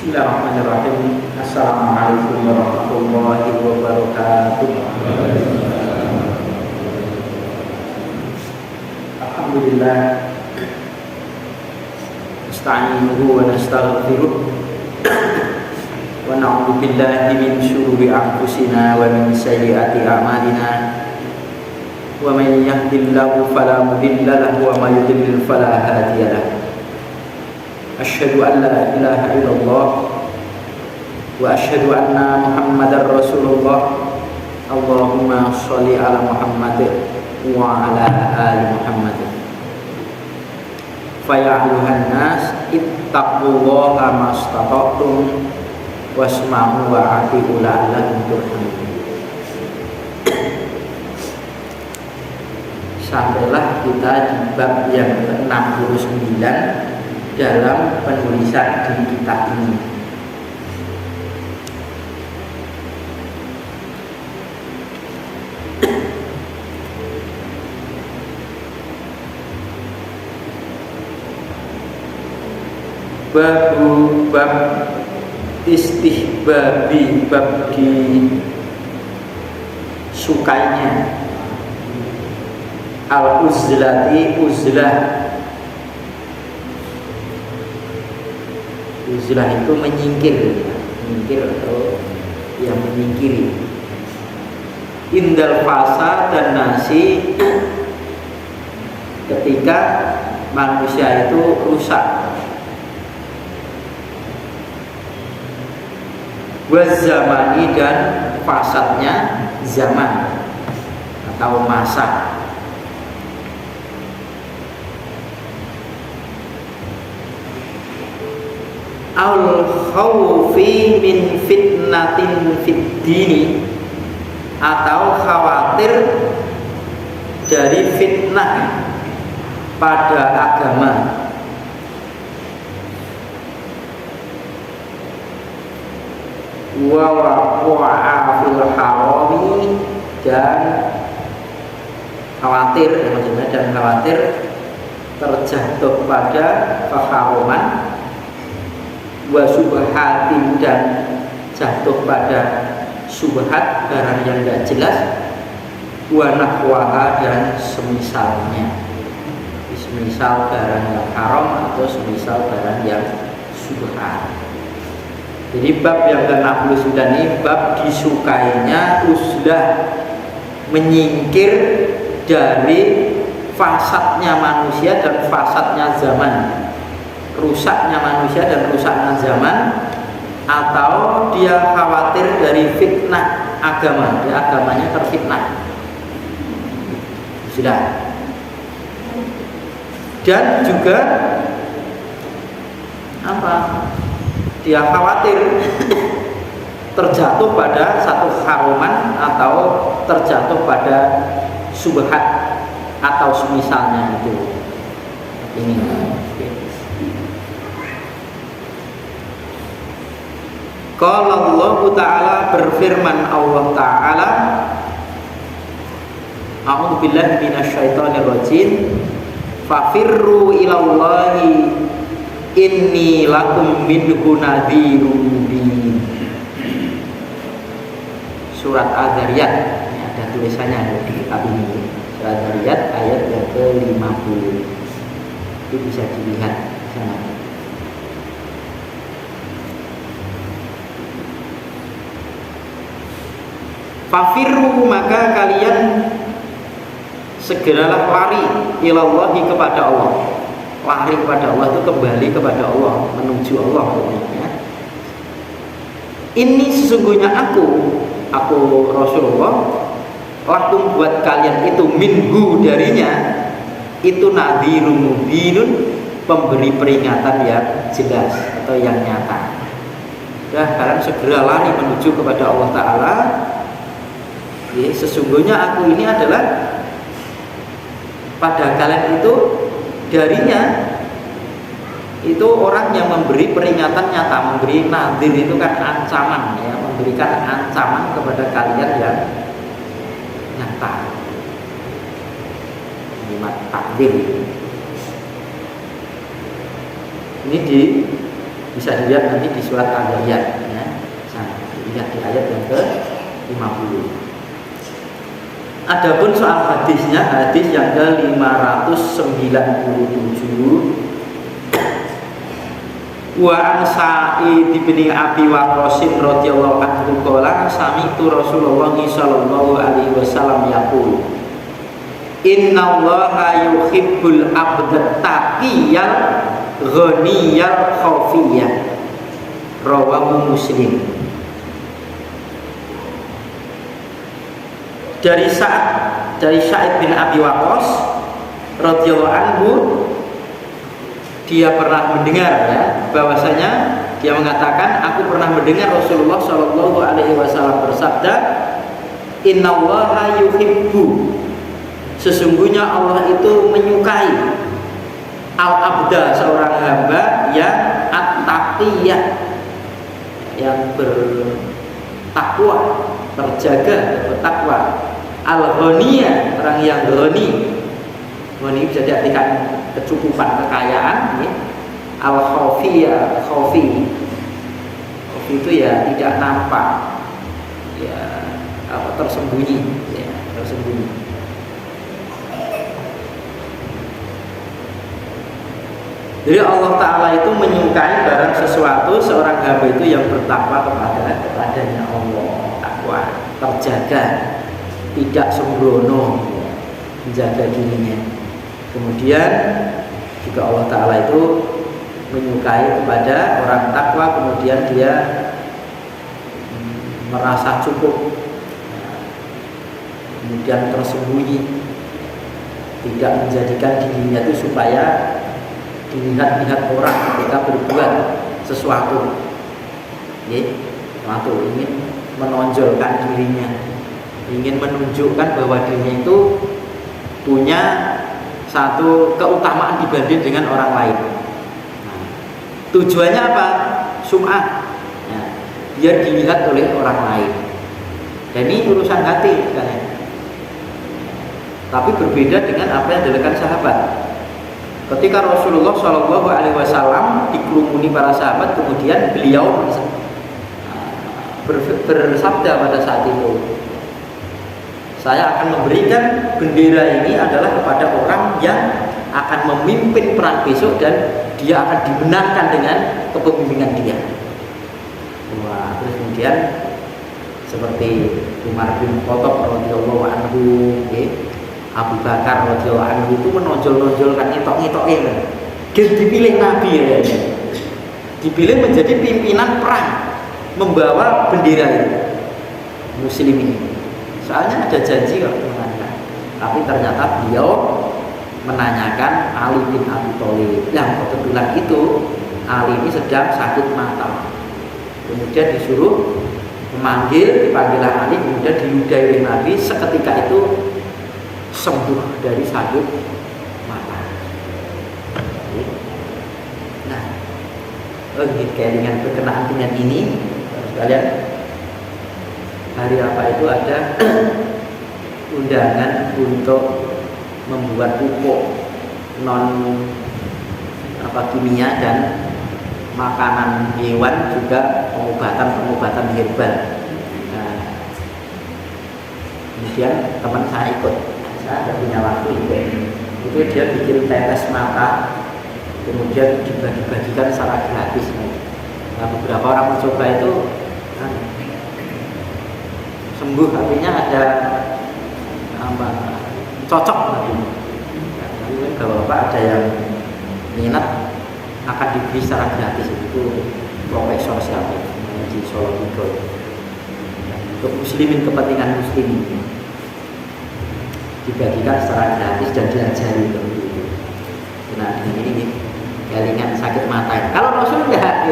Bismillahirrahmanirrahim. Assalamualaikum warahmatullahi wabarakatuh. Alhamdulillah. Nasta'inuhu wa nastaghfiruh. Wa na'udzu billahi min syururi anfusina wa min sayyiati a'malina. Wa may yahdihillahu fala mudilla lahu wa may yudlil fala hadiya lahu. Asyhadu an la ilaha illallah wa asyhadu anna Muhammadar Rasulullah. Allahumma sholli ala Muhammad wa ala ali Muhammad. Fa ya ayyuhan nas ittaqullaha mastata'tum wasma'u wa ati'u la'allakum turhamun. Sampailah kita di bab yang ke-69 dalam penulisan di kitab ini. Bab istihbabi, bab disukainya al-uzlati, uzlah. Uzlah itu menyingkir atau yang menyingkiri. Indal fasa dan nasi, ketika manusia itu rusak. Wazamani, dan fasadnya zaman atau masa. Al-khawfi min fitnatin fid dini, atau khawatir dari fitnah pada agama. Wa waqa'a fil harami, dan khawatir, maksudnya dan khawatir terjatuh pada keharuman. Wa subhatin, dan jatuh pada subhat, barang yang tidak jelas. Wa nahwaha, dan semisalnya, semisal barang yang haram atau semisal barang yang subhat. Jadi bab yang ke-69 ini bab disukainya uzlah, menyingkir dari fasadnya manusia dan fasadnya zaman, rusaknya manusia dan rusaknya zaman, atau dia khawatir dari fitnah agama, dia agamanya terfitnah. Sudah. Dan juga apa? Dia khawatir terjatuh pada satu haruman atau terjatuh pada subhat atau semisalnya itu. Ini. Qala Allah Ta'ala, berfirman Allah Ta'ala, A'udzu billahi minasyaitonir rajim. Fafirru ilallahi inni lakum minhu nadhirun mubin. Surat Al-Dzariyat, ini ada tulisannya di kitab ini. Surat Al-Dzariyat ayat yang ke-50. Itu bisa dilihat sana. Fafirru, maka kalian segeralah lari ilallahi, kepada Allah. Lari kepada Allah itu kembali kepada Allah, menuju Allah ya. Ini sesungguhnya aku Rasulullah, lakum, buat kalian itu, minhu, darinya itu, nadhirun mubinun, pemberi peringatan yang jelas atau yang nyata. Ya, kalian segera lari menuju kepada Allah Ta'ala. Ya, sesungguhnya aku ini adalah pada kalian itu, darinya itu orang yang memberi peringatan nyata, memberi nadhir, itu kan ancaman ya, memberikan ancaman kepada kalian yang nyata. Kalimat takdir ini Bisa dilihat nanti di surat Al-Zariyat ya. Lihat di ayat yang ke-50. Adapun soal hadisnya, hadis yang ke-597, wa an Sa'id bin Abi Waqqas radhiyallahu anhu qala sami'tu Rasulullah sallallahu alaihi wasallam yaqul innallaha yuhibbul abda taqiyal ghaniyal khafiyah rawahu Muslim. Dari Sa'id bin Abi Waqqas radhiyallahu anhu, dia pernah mendengar ya, bahwasanya dia mengatakan, aku pernah mendengar Rasulullah Shallallahu alaihi wasallam bersabda, innallaha yuhibbu, sesungguhnya Allah itu menyukai al-abda, seorang hamba yang at-taqiyah, yang bertakwa, terjaga, bertakwa, al-ghaniyah, orang yang ghani. Ghani bisa diartikan kecukupan, kekayaan ya. Al-khafiyah, khafi itu ya tidak nampak ya, apa, tersembunyi ya, tersembunyi. Jadi Allah Ta'ala itu menyukai barang sesuatu seorang hamba itu yang bertakwa kepadanya Allah, takwa, terjaga, tidak sembrono ya, menjaga dirinya. Kemudian juga Allah Ta'ala itu menyukai kepada orang takwa, kemudian dia merasa cukup, kemudian tersembunyi, tidak menjadikan dirinya itu supaya dilihat-lihat orang ketika berbuat sesuatu, ingin menonjolkan dirinya, ingin menunjukkan bahwa dirinya itu punya satu keutamaan dibanding dengan orang lain. Nah, tujuannya apa? Sum'ah ya, biar dilihat oleh orang lain. Dan ini urusan hati kan ya. Tapi berbeda dengan apa yang dilakukan sahabat. Ketika Rasulullah Shallallahu alaihi wasallam dikerumuni para sahabat, kemudian beliau bersabda pada saat itu, saya akan memberikan bendera ini adalah kepada orang yang akan memimpin perang besok dan dia akan dimenangkan dengan kepemimpinan dia. Wah, terus kemudian seperti Umar bin Khattab radhiyallahu anhu, Abu Bakar radhiyallahu anhu itu menonjol-nonjolkan ngitok-ngitoknya. Dia dipilih Nabi ya. Dipilih menjadi pimpinan perang, membawa bendera ini, Muslim ini. Soalnya ada janji kok menanyakan, tapi ternyata beliau menanyakan Ali bin Abi Thalib. Yang kebetulan itu Ali ini sedang sakit mata. Kemudian disuruh dipanggillah Ali, kemudian diludahi oleh Nabi. Seketika itu sembuh dari sakit mata. Nah, dengan berkenaan dengan ini, sekalian, hari apa itu ada undangan untuk membuat pupuk non kimia dan makanan hewan, juga pengobatan herbal. Nah, kemudian teman saya ikut, saya ada punya waktu itu dia bikin tetes mata, kemudian dibagi-bagikan secara gratis. Nah, beberapa orang mencoba itu sembuh, artinya ada cocok lagi. Jadi kalau Bapak ada yang minat akan diberi secara gratis. Itu profesor siapa di Solo itu, untuk muslimin, kepentingan muslimin, dibagikan secara gratis dan diajari itu. Nah, ini galingan sakit mata. Kalau Rasul enggak,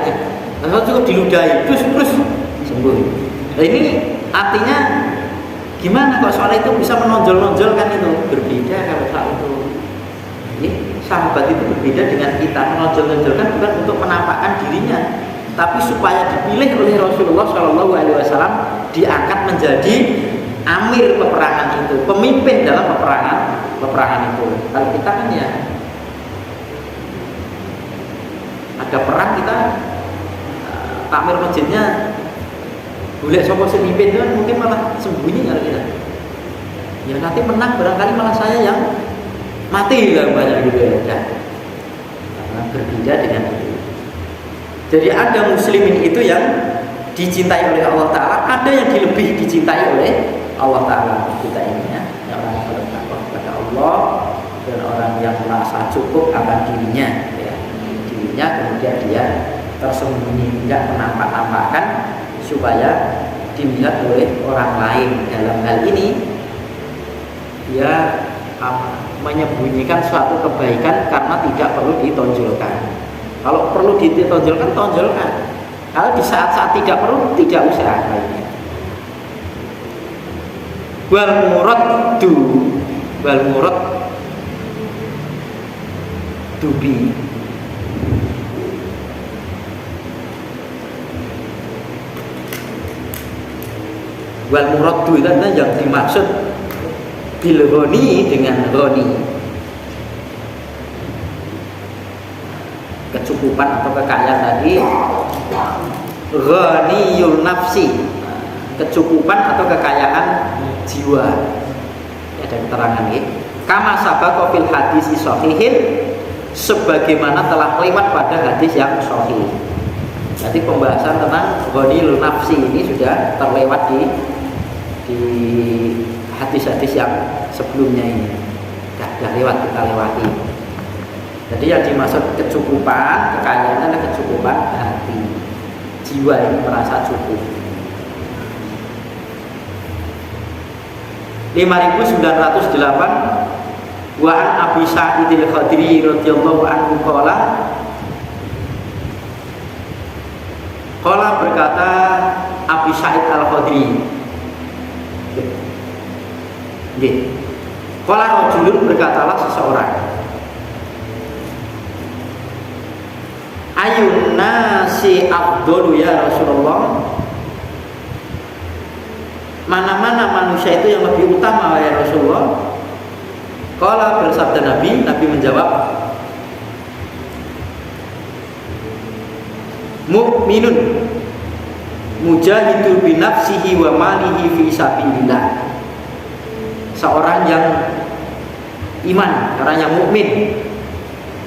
Rasul cukup diludahi terus sembuh. Nah, ini artinya gimana kok soal itu bisa menonjol-nonjolkan itu? Berbeda kalau soal itu. Ini sahabat itu berbeda dengan kita. Menonjol-nonjolkan bukan untuk menampakkan dirinya, tapi supaya dipilih oleh Rasulullah Shallallahu alaihi wasallam, diangkat menjadi amir peperangan itu, pemimpin dalam peperangan itu. Kalau kita kan ya ada perang, kita takmir masjidnya boleh sopo semimpin itu kan mungkin malah sembunyi kalau kita. Ya nanti menang barangkali malah saya yang mati lah banyak gitu ya. Karena berbeda dengan itu. Jadi ada muslimin itu yang dicintai oleh Allah Ta'ala, ada yang lebih dicintai oleh Allah Ta'ala. Kita ini ya, orang yang bertakwa kepada Allah dan orang yang merasa cukup akan dirinya ya. Dirinya kemudian dia tersembunyi, tidak menampak-nampakkan supaya dilihat oleh orang lain. Dalam hal ini dia menyembunyikan suatu kebaikan karena tidak perlu ditonjolkan. Kalau perlu ditonjolkan, tonjolkan. Kalau di saat-saat tidak perlu, tidak usah. Wal murad dubi. Wal murad itu adalah yang dimaksud bil ghani dengan ghani, kecukupan atau kekayaan tadi. Ghaniyul nafsi, kecukupan atau kekayaan jiwa. Ya, ada keterangan ini. Kama sabaqa fil hadis sahihin, sebagaimana telah lewat pada hadis yang sahih. Jadi pembahasan tentang ghaniyul nafsi ini sudah terlewat di hadis-hadis yang sebelumnya ini. Sudah lewat, kita lewati. Jadi yang dimaksud kecukupan, kekayaan adalah kecukupan hati. Jiwa ini merasa cukup. 5908 wa an Abi Sa'id al-Khudri radhiyallahu anhu qala berkata Abi Sa'id al-Khudri. Nggih. Qala rajulun, berkatalah seseorang. Ayun nasi afdalu ya Rasulullah, mana-mana manusia itu yang lebih utama ya Rasulullah? Qala, bersabda Nabi menjawab, mu'minun mujahidu bi nafsihi wa malihi fi sabilillah. Seorang yang iman, orang yang mukmin,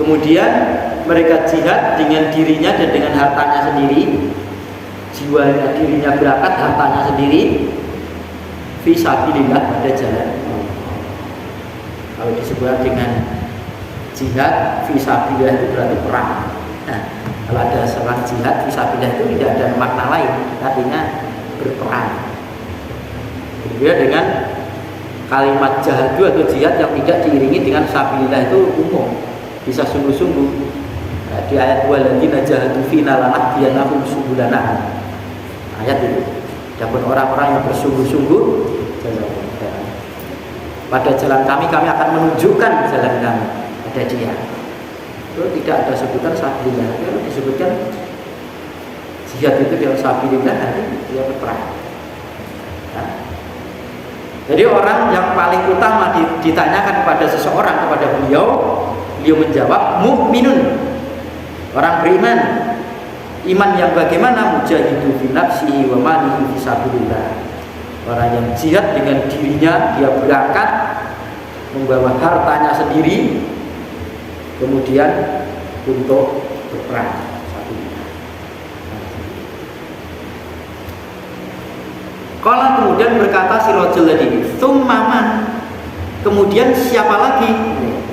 kemudian mereka jihad dengan dirinya dan dengan hartanya sendiri, jiwanya, dirinya berangkat, hartanya sendiri, fi sabilillah, pada jalan Allah. Kalau disebut dengan jihad fi sabilillah itu berarti perang. Nah, kalau ada seorang jihad fi sabilillah itu tidak ada makna lain, artinya berperang. Berbeda dengan kalimat jahadu atau jihad yang tidak diiringi dengan sabilillah, itu umum, bisa sungguh-sungguh. Di ayat waladina jahadu fina lanahdiyanahum subulana, ayat itu. Adapun orang-orang yang bersungguh-sungguh pada jalan kami akan menunjukkan jalan kami, ada dia. Itu tidak ada sebutan sabilillah. Kalau disebutkan jihad itu dengan sabilillah, nanti dia berperang. Nah, jadi orang yang paling utama ditanyakan kepada seseorang, kepada beliau menjawab mukminun, orang beriman. Iman yang bagaimana? Mujahidu fi nafsihi wa malihi fi sabilillah. Orang yang jihad dengan dirinya, dia berangkat membawa hartanya sendiri, kemudian untuk berperang. Kalau kemudian berkata si rajul tadi, "Tsummaman." Kemudian siapa lagi?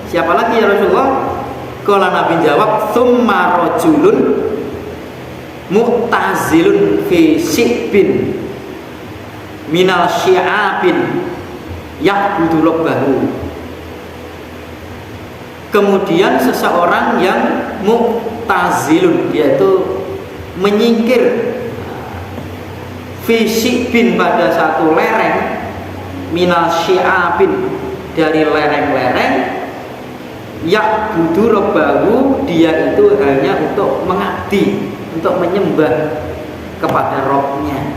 Siapa lagi ya Rasulullah? Kalau Nabi jawab, "Tsumma rajulun mu'tazilun fi si'bin minal syi'abin ya'budu rabbahu." Kemudian seseorang yang mu'tazilun, dia itu menyingkir, fisik bin, pada satu lereng, minal syi'abin, dari lereng-lereng, ya'budu rabbahu, dia itu hanya untuk mengabdi, untuk menyembah kepada Rabb-nya.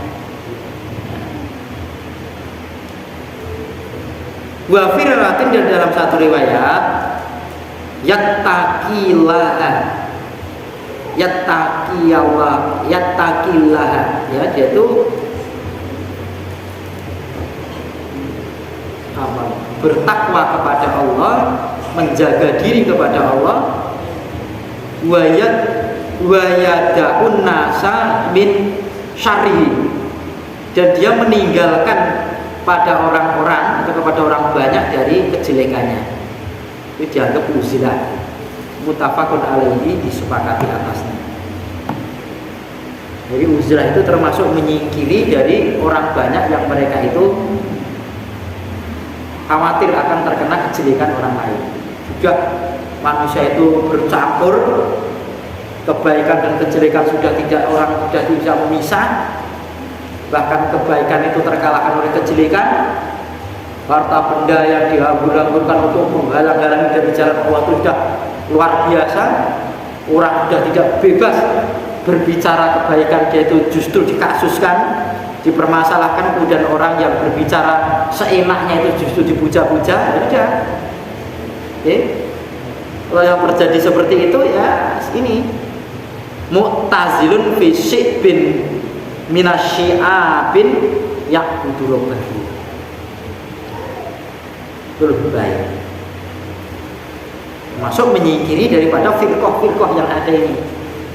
Wa firratin, dan dalam satu riwayat yattaqillaha, yattaqillah, ya, dia itu bertakwa kepada Allah, menjaga diri kepada Allah, wa yada'un nasa min syarrihi, dan dia meninggalkan pada orang-orang atau kepada orang banyak dari kejelekannya. Itu dianggap uzilah, muttafaqun alaihi, disepakati atasnya. Jadi uzlah itu termasuk menyingkiri dari orang banyak yang mereka itu khawatir akan terkena kejelekan orang lain. Sudah manusia itu bercampur, kebaikan dan kejelekan sudah tidak bisa memisah, bahkan kebaikan itu terkalahkan oleh kejelekan. Harta benda yang dihambur-hamburkan untuk menghalang-halangi dari jalan Allah itu sudah luar biasa. Orang sudah tidak bebas berbicara kebaikan, dia itu justru dikasuskan, dipermasalahkan. Kemudian orang yang berbicara seenaknya itu justru dipuja-puja. Sudah. Kalau yang terjadi seperti itu, ya ini mu'tazilun fi syi'bin minasyi'abin ya'budu rabbahu. Itu lebih baik, masuk menyingkiri daripada firqah-firqah yang ada ini,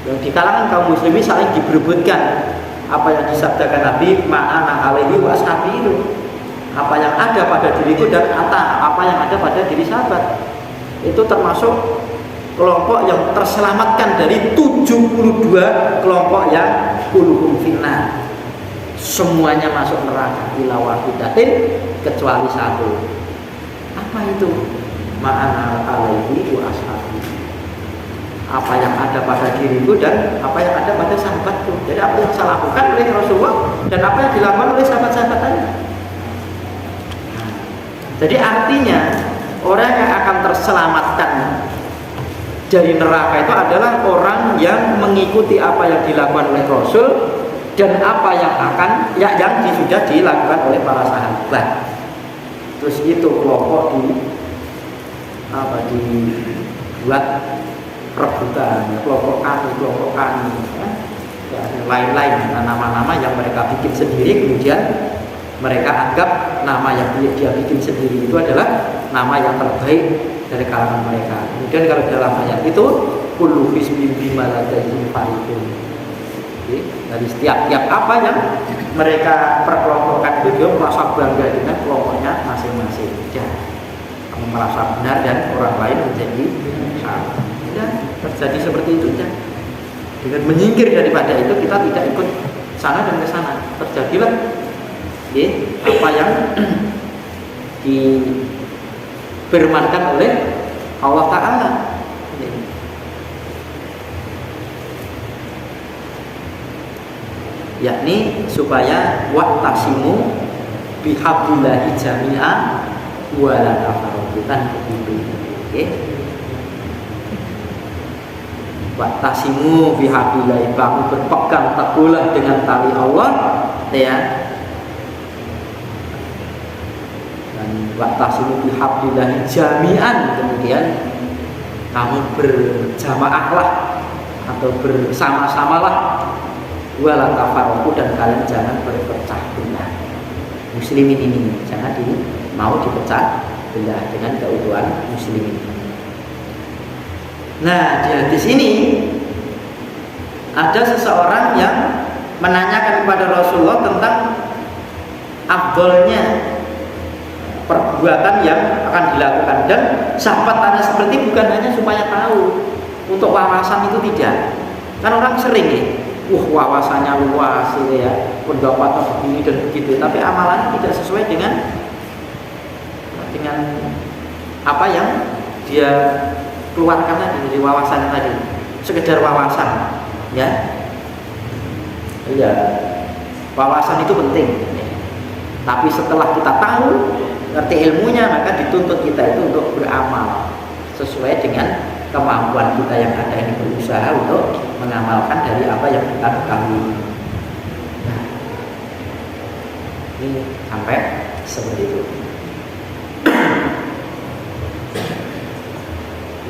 yang di kalangan kaum muslimin saling diberebutkan apa yang disabdakan Nabi ma'ana alaihi wa ashabi, itu apa yang ada pada diriku dan apa yang ada pada diri sahabat. Itu termasuk kelompok yang terselamatkan dari 72 kelompok yang kulluhum finnar, semuanya masuk neraka ila wahidatin, kecuali satu. Apa itu? Ma'ana alaihi wa ashabi, apa yang ada pada diriku dan apa yang ada pada sahabatku. Jadi apa yang saya lakukan oleh Rasulullah dan apa yang dilakukan oleh sahabat-sahabat tadi. Jadi artinya orang yang akan terselamatkan dari neraka itu adalah orang yang mengikuti apa yang dilakukan oleh Rasul dan apa yang sudah dilakukan oleh para sahabat. Terus itu kelompok dibuat rebutan, kelompok kami, ya, lain-lain nama-nama yang mereka bikin sendiri, kemudian mereka anggap nama yang dia bikin sendiri itu adalah nama yang terbaik dari kalangan mereka. Kemudian kalau dalam ayat itu kullu hizbin bima ladayhim farihun. Dari setiap apa yang mereka perkelompokkan itu, dia merasa bangga dengan kelompoknya masing-masing. Ya, kamu merasa benar dan orang lain menjadi salah. Ya, terjadi seperti itu ya. Dengan menyingkir daripada itu, kita tidak ikut sana dan ke sana. Terjadilah apa yang difirmankan oleh Allah Ta'ala, yakni supaya wa'tasimu bihablillahi jami'a wa la tafarraqu, begitu. Wa'tasimu bihablillahi, kamu berpegang teguhlah dengan tali Allah, ya. Dan wa'tasimu bihablillahi jami'an, kemudian kamu berjamaahlah atau bersama-samalah, wala tafarraqu, dan kalian jangan berpecah belah. Muslimin ini jangan mau dipecah belah dengan keutuhan muslimin. Nah, di hadis ini ada seseorang yang menanyakan kepada Rasulullah tentang afdolnya perbuatan yang akan dilakukan, dan sahabat tanya seperti bukan hanya supaya tahu untuk wawasan itu, tidak. Kan orang sering ya, wawasannya luas gitu ya, pendapatnya begini dan begitu, tapi amalannya tidak sesuai dengan apa yang dia keluarkan tadi dari wawasan tadi, sekedar wawasan, ya. Iya, wawasan itu penting, tapi setelah kita tahu, ngerti ilmunya, maka dituntut kita itu untuk beramal sesuai dengan kemampuan kita yang ada, ini berusaha untuk mengamalkan dari apa yang kita ketahui. Nah, ini sampai seperti itu.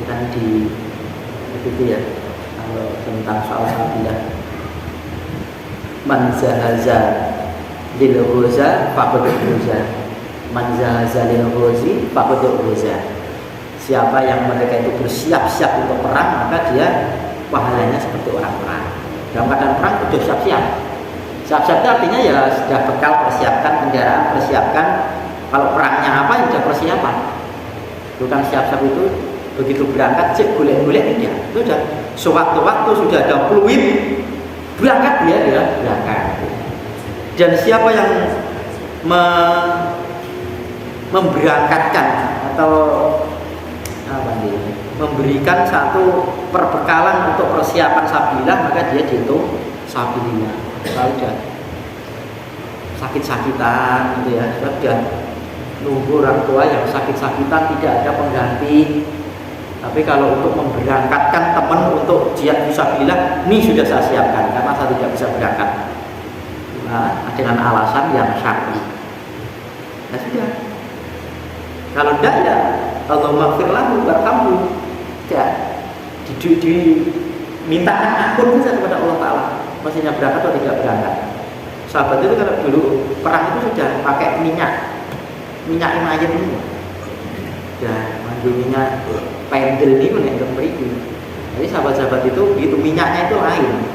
Kita di itu ya, kalau tentang tentang soal sabilah. Man zahaza lil ghuza faqad ghuza. Man zahaza lil ghuzi faqad ghuza. Siapa yang mereka itu bersiap-siap untuk perang, maka dia pahalanya seperti orang perang. Dalam keadaan perang sudah siap-siap. Siap-siap itu artinya ya sudah bekal, persiapkan kendaraan, persiapkan kalau perangnya apa ya sudah persiapan. Bukan siap-siap itu begitu berangkat cek golek-golek tidak. Itu sudah sewaktu-waktu sudah ada fluid berangkat dia berangkat. Dan siapa yang memberangkatkan atau memberikan satu perbekalan untuk persiapan sabilah, maka dia dihitung sabilillah. Kalau sudah sakit-sakitan gitu ya, sudah nunggu orang tua yang sakit-sakitan tidak ada pengganti. Tapi kalau untuk memberangkatkan teman untuk jihad fisabilillah, ini sudah saya siapkan karena saya tidak bisa berangkat dengan alasan yang syar'i. Nah sudah. Kalau tidak ya Allahumma ighfir lahu warhamhu. Ya, dimintakan ampun saja kepada Allah Ta'ala. Maksudnya berangkat atau tidak berangkat. Sahabat itu kalau dulu perang itu sudah pakai minyak mayat ini. Ya, mandi minyak pendel ini menentuk beriku. Jadi sahabat-sahabat itu begitu minyaknya itu lain.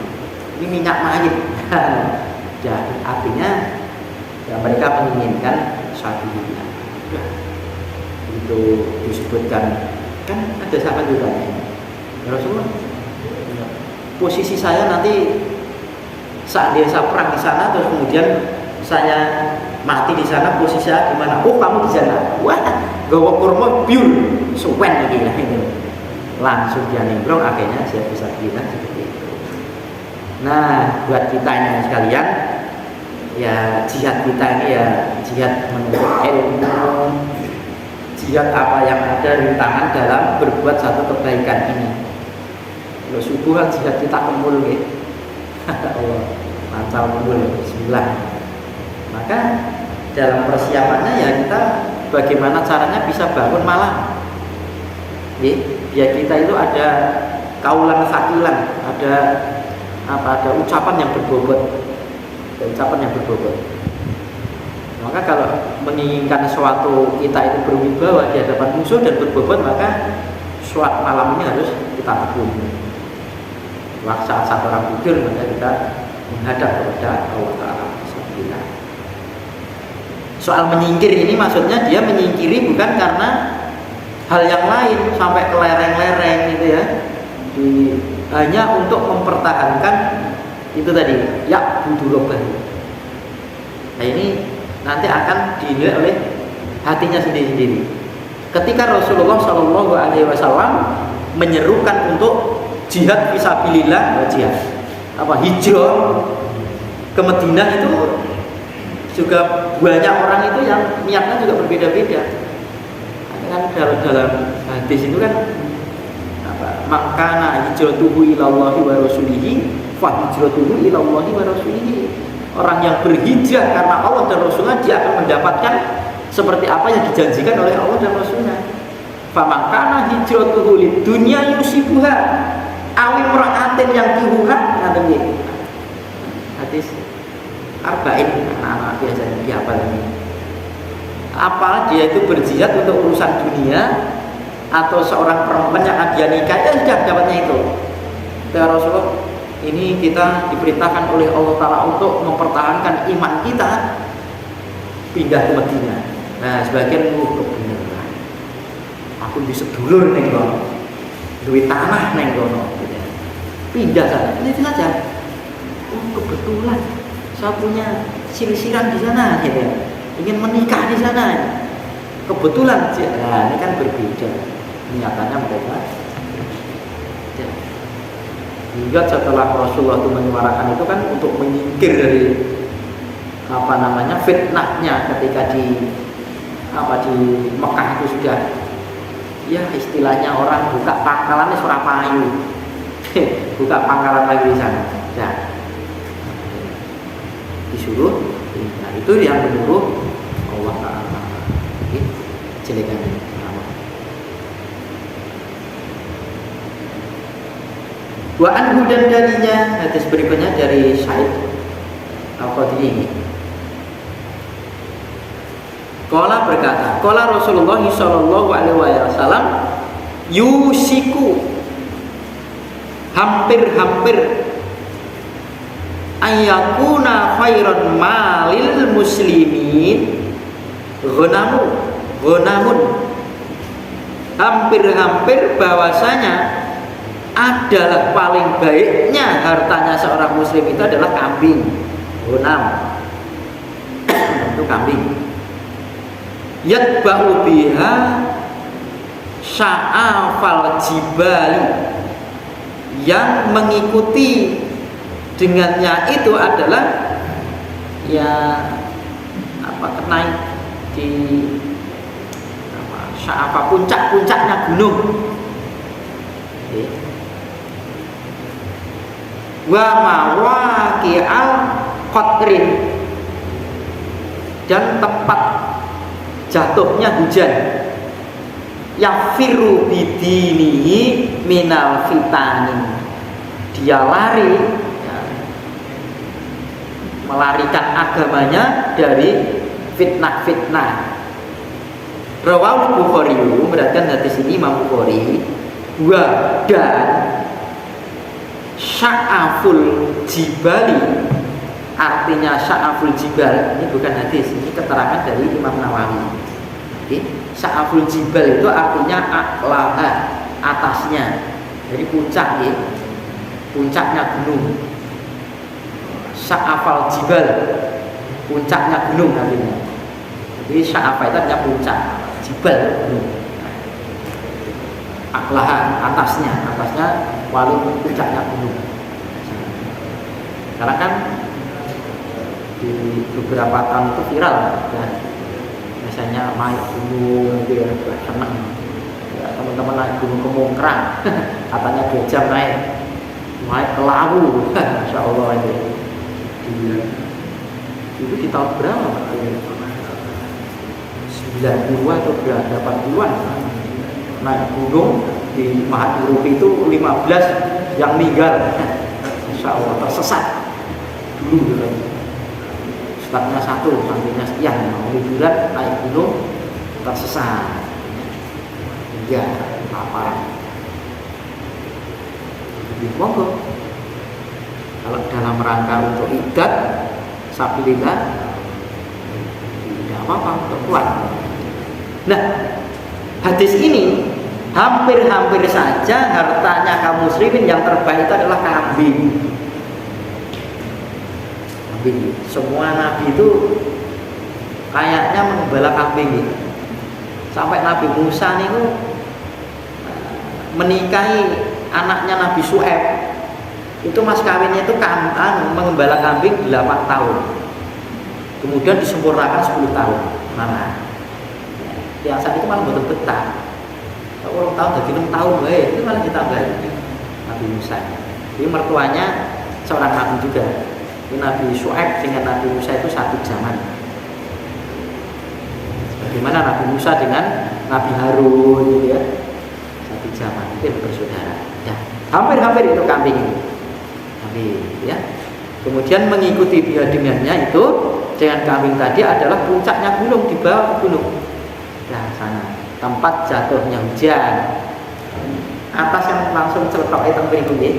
Ini minyak mayat. Ya, artinya ya mereka menginginkan sabilillah. Itu disebutkan kan ada sahabat juga ya Rasulullah, posisi saya nanti saat desa perang di sana terus kemudian saya mati di sana, posisi saya di mana? Oh kamu di sana, wah gawa kurma biur suwen lagi lah ini, langsung dia nimbrong, akhirnya saya bisa bilang seperti itu. Nah buat kita ini sekalian ya, jihad kita ini ya jihad menuntut ilmu, jihad apa yang ada rintangan dalam berbuat satu kebaikan ini. Kalau subuhan jihad kita kemul ya. Allah lancar kemul bismillah. Maka dalam persiapannya ya kita bagaimana caranya bisa bangun malam. Ya, biar kita itu ada kaulan sakilan, ada ucapan yang berbobot. Maka kalau menginginkan sesuatu kita itu berwibawa di hadapan musuh dan berbobot, maka sholat malam ini harus kita tekuni. Waktu saat orang tidur, maka kita menghadap kepada Allah Ta'ala. Soal menyingkir ini maksudnya dia menyingkiri bukan karena hal yang lain sampai ke lereng-lereng gitu ya, hanya untuk mempertahankan itu tadi ya budurobah. Nah ini nanti akan dinilai oleh hatinya sendiri-sendiri. Ketika Rasulullah Shallallahu Alaihi Wasallam menyerukan untuk jihad fisabilillah, hijrah ke Madinah, itu juga banyak orang itu yang niatnya juga berbeda-beda. Kan dalam hadis itu kan makana hijratuhu ilallahi wa rasulihi fa hijratuhu ilallahi wa rasulihi. Orang yang berhijrah karena Allah dan Rasulnya, dia akan mendapatkan seperti apa yang dijanjikan oleh Allah dan Rasulnya. Famakana hijratuhu lid dunya yusibuha awim ra'atin yang kihuha. Nanti hadis arba'in anak-anak biasanya dihafal ini. Apa dia itu berjihad untuk urusan dunia atau seorang perempuan yang dia nikah, ya sudah dapatnya itu. Ya Rasulullah, ini kita diperintahkan oleh Allah Ta'ala untuk mempertahankan iman kita, pindah ke Madinah. Nah sebagian kebenaran, aku bisa dulur neng kono, duit tanah neng kono, pindah sana. Ini saja. Oh kebetulan saya punya silsilan di sana, gitu ya. Ingin menikah di sana. Kebetulan, nah ini kan berbeda niatannya mereka. Hingga setelah Rasulullah itu menyuarakan itu kan untuk menyingkir dari fitnahnya ketika di Mekah itu sudah ya istilahnya orang buka pangkalan Surapayu. Buka pangkalan lagi di sana. Nah, disuruh, nah itu yang menyuruh Allah Ta'ala. Jelekan Wa anhu dan darinya, hadis berikutnya dari Sa'id Al-Khudri. Qala berkata, qala Rasulullah sallallahu alaihi wasallam, yusiku, hampir-hampir, ayyakuna khairan malil muslimin ghonamun, hampir-hampir bahwasanya adalah paling baiknya hartanya seorang muslim itu adalah kambing, ghanam. Itu kambing. Yatba'u biha sya'afal jibali, yang mengikuti dengannya itu adalah ya naik di sya'afa, puncak-puncaknya gunung. Wa mawaqi'al qatrin, dan tempat jatuhnya hujan. Yafiru bidinihi minal fitani, dia lari, ya, melarikan agamanya dari fitnah-fitnah. Rawal Bukhari, beratkan hadis ini Imam Bukhari. Wa dan sya'aful jibali, artinya sya'aful jibal ini bukan hadis, ini keterangan dari Imam Nawawi. Oke, sya'aful jibal itu artinya a'laha, atasnya, dari puncak ya, puncaknya gunung. Sya'afal jibal, puncaknya gunung artinya. Jadi sya'afa itu artinya puncak, jibal gunung. Aklahan, atasnya paling puncaknya gunung. Karena kan di beberapa tahun itu viral ya, biasanya naik gunung gitu ya, seneng ya, teman-teman naik gunung Kemongkrang katanya 2 jam naik ke Lawu. Masya Allah itu di tahun berapa Pak? 90-an atau 80-an naik gunung di Mahathirupati itu 15 yang meninggal. Insya Allah tersesat dulu gitu. Ustadznya 1, santrinya sekian, mau liburan naik gunung tersesat. Iya, apa? Jadi monggo. Kalau dalam rangka untuk ibadah sabilillah, tidak apa-apa, terkuat. Nah, hadis ini hampir-hampir saja hartanya kaum muslimin yang terbaik itu adalah kambing. Kambing. Semua nabi itu kayaknya mengembala kambing gitu. Sampai Nabi Musa itu menikahi anaknya Nabi Syuaib. Itu mas kawinnya itu mengembala kambing 8 tahun. Kemudian disempurnakan 10 tahun. Mana? Yang saat itu malah betul betah. Kalau orang tahun jadi 6 tahun, itu malah ditambahin Nabi Musa. Jadi mertuanya seorang nabi juga. Ini Nabi Syuaib dengan Nabi Musa itu satu zaman. Bagaimana Nabi Musa dengan Nabi Harun gitu ya, satu zaman, itu bersaudara. Ya, hampir-hampir itu kambing ini. Kambing, ya. Kemudian mengikuti dia dengannya itu dengan kambing tadi adalah puncaknya gunung, di bawah gunung. Nah, sana tempat jatuhnya hujan. Atas yang langsung celetok itu berikutnya,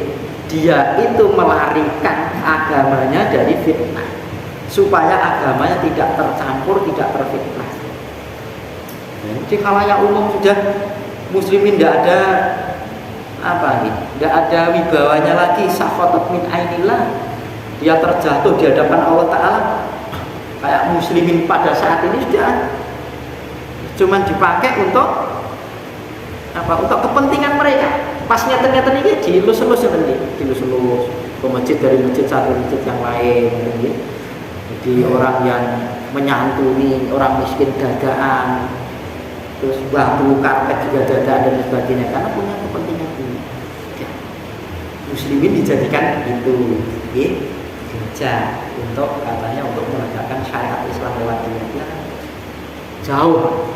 dia itu melarikan agamanya dari fitnah, supaya agamanya tidak tercampur, tidak terfitnah. Jadi khalayak umum sudah muslimin tidak ada apa nih, tidak ada wibawanya lagi, sakhatat min ainillah, dia terjatuh di hadapan Allah Ta'ala. Kayak muslimin pada saat ini sudah cuman dipakai untuk apa? Untuk kepentingan mereka. Pas nyata-nyata ini dilus-lus dilus-lus ke masjid, dari masjid satu masjid yang lain. Jadi orang yang menyantuni orang miskin dadaan, terus batu karpet juga dadaan dan sebagainya, karena punya kepentingan ini. Ya. Muslimin dijadikan itu, saja untuk katanya untuk menegakkan syariat Islam lewat dia. Jauh.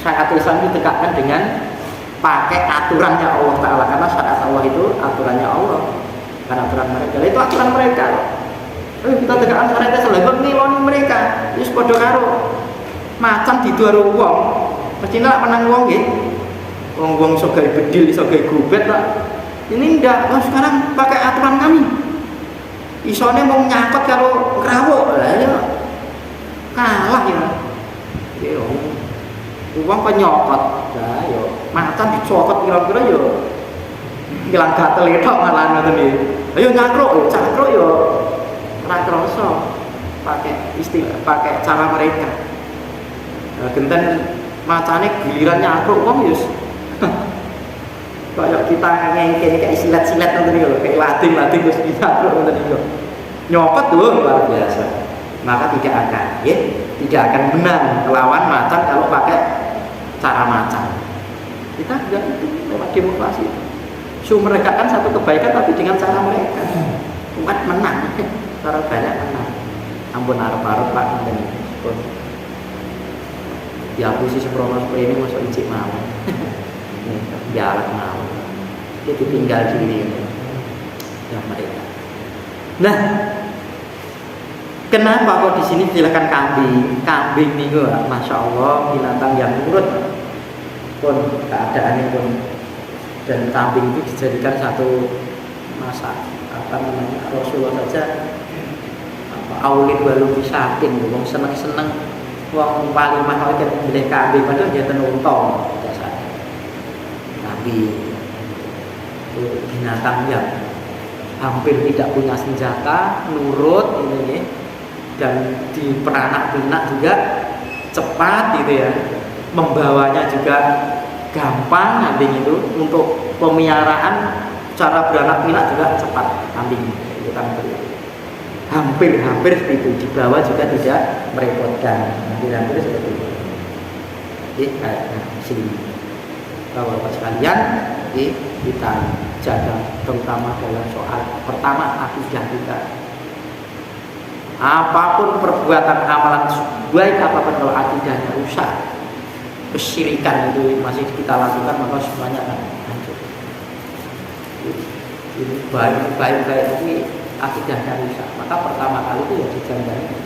Syariat Islam ditegakkan dengan pakai aturannya Allah Ta'ala, karena syariat Allah itu aturannya Allah, bukan aturan mereka. Itu aturan mereka. Kita tegakkan syariat Islam niloni mereka. Wis padha karo macan diduaro wong. Mesti nak menang wong nggih. Wong-wong iso gawe bedil, iso gawe gobet lah. Ini ndak, sekarang pakai aturan kami. Isone mau nyakot karo krawuk. Lah ya kalah ya. Yo. Uang penyokot. Lah yo macan dicokot kira-kira yo ilang gatel tok malah ngoten iki. Ayo nyakruk, cakruk yo ora krasa pakai istilah, pakai cara mereka. Nah, genten macane giliran nyakruk wong yo kayak kita ngengke kayak silat-silat ngoten iki lho, kayak lading-lading terus nyakruk ngoten iki lho. Nyokot tuh luar biasa. Maka tidak akan, ya, tidak akan menang melawan macan kalau pakai cara macan. Kita juga itu lewat demokrasi. Mereka kan satu kebaikan tapi dengan cara mereka. Umat menang, cara banyak menang. Ampun arep-arep Pak ngene. Ya aku sih seprono ini masuk icik mau. Jalan mau. Dia ditinggal sendiri. Ya mereka. Nah, kenapa kok di sini silakan kambing? Kambing nih gue, masya Allah binatang yang nurut pun keadaannya pun, dan kambing itu dijadikan satu masa apa namanya Rasulullah saja aulid walu bisatin, wong seneng wong paling mahal kan milih kambing padahal dia tenuntung biasanya. Kambing itu binatang yang hampir tidak punya senjata, nurut ini, dan di peranak-pinak juga cepat gitu ya, membawanya juga gampang. Kambing itu untuk pemeliharaan, cara beranak pinak juga cepat. Kambing itu kan hampir seperti itu, dibawa juga tidak merepotkan, hampir seperti itu. Jadi sini Bapak sekalian, kita jaga terutama dalam soal pertama akidah kita. Apapun perbuatan amalan baik apapun kalau akidahnya rusak, kesyirikan itu masih kita lakukan, maka semuanya akan hancur. Ini baik tapi akidahnya rusak, maka pertama kali itu ya dijangkau.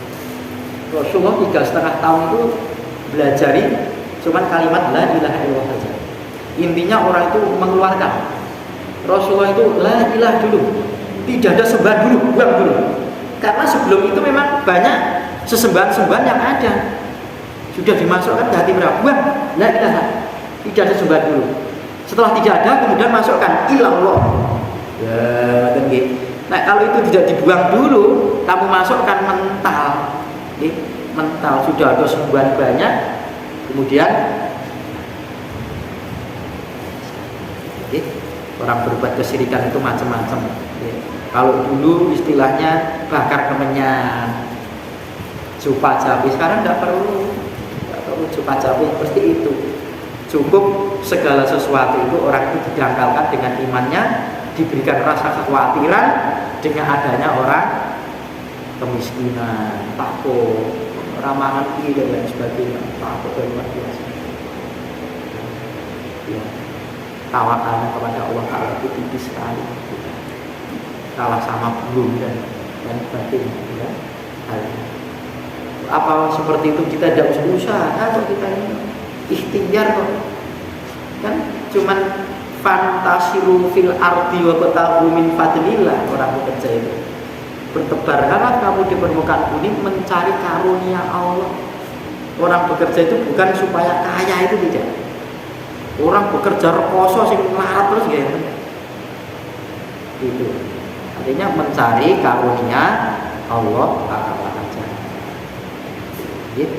Rasulullah 3,5 tahun itu belajari cuman kalimat la ilaha illallah saja. Intinya orang itu mengeluarkan. Rasulullah itu la ilaha dulu, tidak ada sembahan dulu, buang dulu. Karena sebelum itu memang banyak sesembahan-sembahan yang ada, sudah dimasukkan ke hati mereka, buang la ilaha, tidak ada sembahan dulu. Setelah tidak ada kemudian masukkan ilallah. Ya, nah kalau itu tidak dibuang dulu, kamu masukkan mental, mental sudah ada sembahan banyak, kemudian orang berbuat kesyirikan itu macam-macam. Kalau dulu istilahnya bakar kemenyan, cupa cabai, sekarang tidak perlu cupa cabai seperti itu. Cukup segala sesuatu itu orang itu didangkalkan dengan imannya, diberikan rasa kekhawatiran dengan adanya orang kemiskinan, takut, ramangan ini dan lain sebagainya, takut dan luar biasa. Ya. Tawakalnya kepada Allah Ta'ala itu tipis sekali, kalah sama burung dan sebagainya ya. Apa seperti itu kita tidak usah usaha atau kita ini ikhtiar kok kan, cuman fantasiru fil ardi wa qatahu min fadlillah. Orang bekerja itu bertebarkanlah kamu di permukaan bumi mencari karunia Allah. Orang bekerja itu bukan supaya kaya, itu tidak. Orang bekerja rekoso sing melarat terus gitu. Itu artinya mencari karunia Allah Ta'ala saja. Gitu.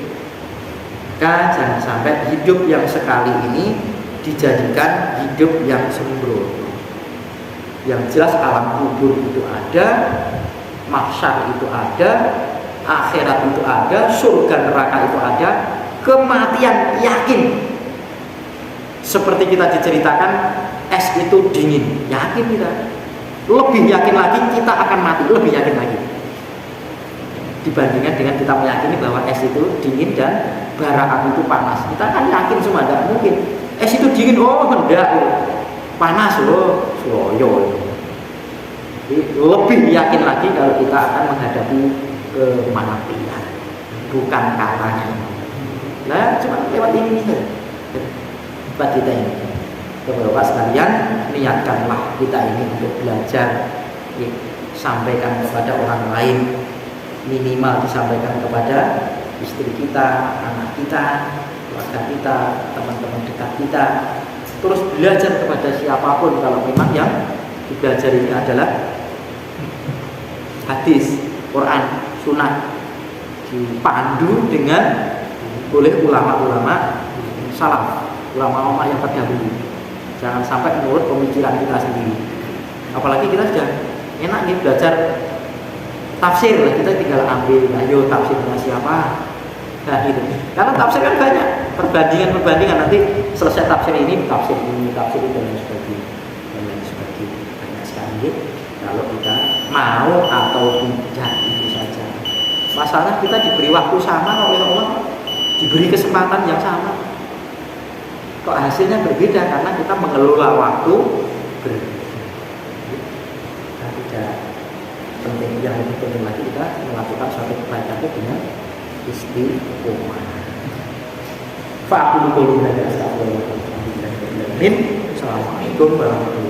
Jangan sampai hidup yang sekali ini dijadikan hidup yang sembrono. Yang jelas alam kubur itu ada, mahsyar itu ada, akhirat itu ada, surga neraka itu ada, kematian yakin. Seperti kita diceritakan, es itu dingin, yakin kita. Lebih yakin lagi kita akan mati, lebih yakin lagi. Dibandingkan dengan kita meyakini bahwa es itu dingin dan bara api itu panas. Kita kan yakin semua, tidak mungkin. Es itu dingin, oh hendak. panas loh, sloyo. Jadi lebih yakin lagi kalau kita akan menghadapi kematian, bukan kalah. Nah, cuma lewat ini nih, buat kita ini. Bapak sekalian, niatkanlah kita ini untuk belajar, sampaikan kepada orang lain, minimal disampaikan kepada istri kita, anak kita, keluarga kita, teman-teman dekat kita. Terus belajar kepada siapapun kalau memang yang dipelajari ini adalah hadis, Quran, sunnah, dipandu dengan oleh ulama-ulama salaf, ulama-ulama yang terdahulu. Jangan sampai menurut pemikiran kita sendiri. Apalagi kita sudah enak nih belajar tafsir, lah kita tinggal ambil, ayo tafsirnya siapa? Nah gitu. Karena tafsir kan banyak, perbandingan nanti selesai tafsir ini, tafsir ini, tafsir itu dan lain sebagainya, banyak sekali. Kalau kita mau atau tidak itu saja. Masalah kita diberi waktu sama oleh Allah, diberi kesempatan yang sama. Kok hasilnya berbeda karena kita mengelola waktu berbeda. Nah, tidak penting, yang lebih penting lagi kita melakukan suatu kebaikan dengan istiqomah. Fa'aqulu qouli hadza astaghfirullah. Assalamualaikum warahmatullahi wabarakatuh.